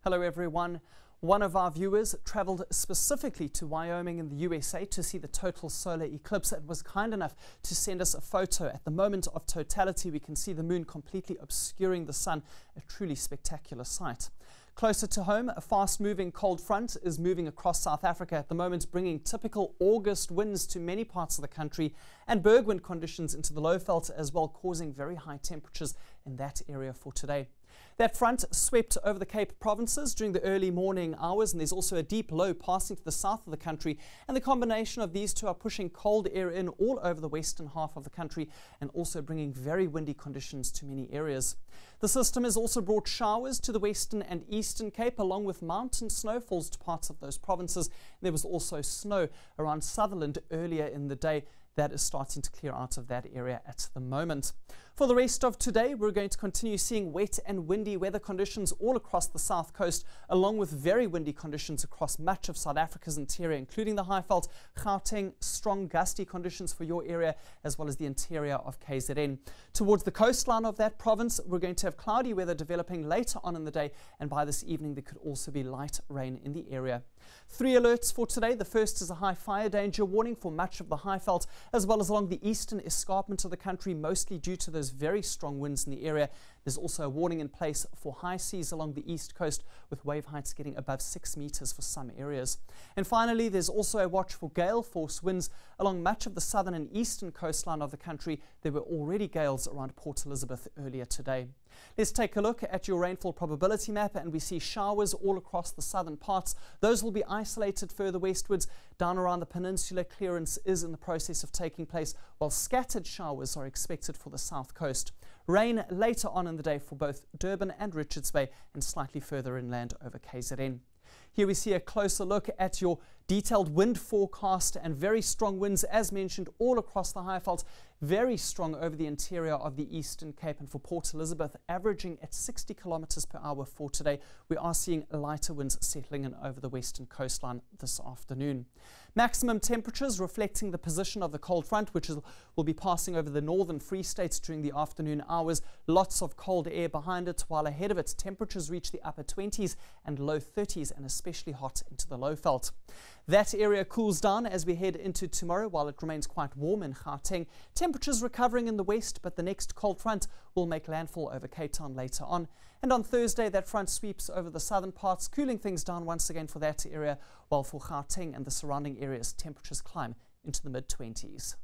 Hello everyone. One of our viewers travelled specifically to Wyoming in the USA to see the total solar eclipse and was kind enough to send us a photo. At the moment of totality, we can see the moon completely obscuring the sun, a truly spectacular sight. Closer to home, a fast-moving cold front is moving across South Africa at the moment, bringing typical August winds to many parts of the country and bergwind conditions into the Lowveld as well, causing very high temperatures in that area for today. That front swept over the Cape provinces during the early morning hours, and there's also a deep low passing to the south of the country, and the combination of these two are pushing cold air in all over the western half of the country and also bringing very windy conditions to many areas. The system has also brought showers to the western and eastern Cape, along with mountain snowfalls to parts of those provinces. There was also snow around Sutherland earlier in the day. That is starting to clear out of that area at the moment. For the rest of today, we're going to continue seeing wet and windy weather conditions all across the south coast, along with very windy conditions across much of South Africa's interior, including the Highveld, Gauteng, strong gusty conditions for your area, as well as the interior of KZN. Towards the coastline of that province, we're going to have cloudy weather developing later on in the day, and by this evening, there could also be light rain in the area. 3 alerts for today. The first is a high fire danger warning for much of the Highveld, as well as along the eastern escarpment of the country, mostly due to those very strong winds in the area. There's also a warning in place for high seas along the east coast, with wave heights getting above 6 meters for some areas. And finally, there's also a watch for gale force winds along much of the southern and eastern coastline of the country. There were already gales around Port Elizabeth earlier today. Let's take a look at your rainfall probability map, and we see showers all across the southern parts. Those will be isolated further westwards. Down around the peninsula, clearance is in the process of taking place, while scattered showers are expected for the south coast. Rain later on in the day for both Durban and Richards Bay, and slightly further inland over KZN. Here we see a closer look at your detailed wind forecast, and very strong winds, as mentioned, all across the Highveld. Very strong over the interior of the Eastern Cape, and for Port Elizabeth, averaging at 60 kilometers per hour for today. We are seeing lighter winds settling in over the western coastline this afternoon. Maximum temperatures reflecting the position of the cold front, which will be passing over the northern Free States during the afternoon hours. Lots of cold air behind it, while ahead of it, temperatures reach the upper 20s and low 30s, and especially hot into the Lowveld. That area cools down as we head into tomorrow, while it remains quite warm in Gauteng. Temperatures recovering in the west, but the next cold front will make landfall over Cape Town later on. And on Thursday, that front sweeps over the southern parts, cooling things down once again for that area, while for Gauteng and the surrounding areas, temperatures climb into the mid-20s.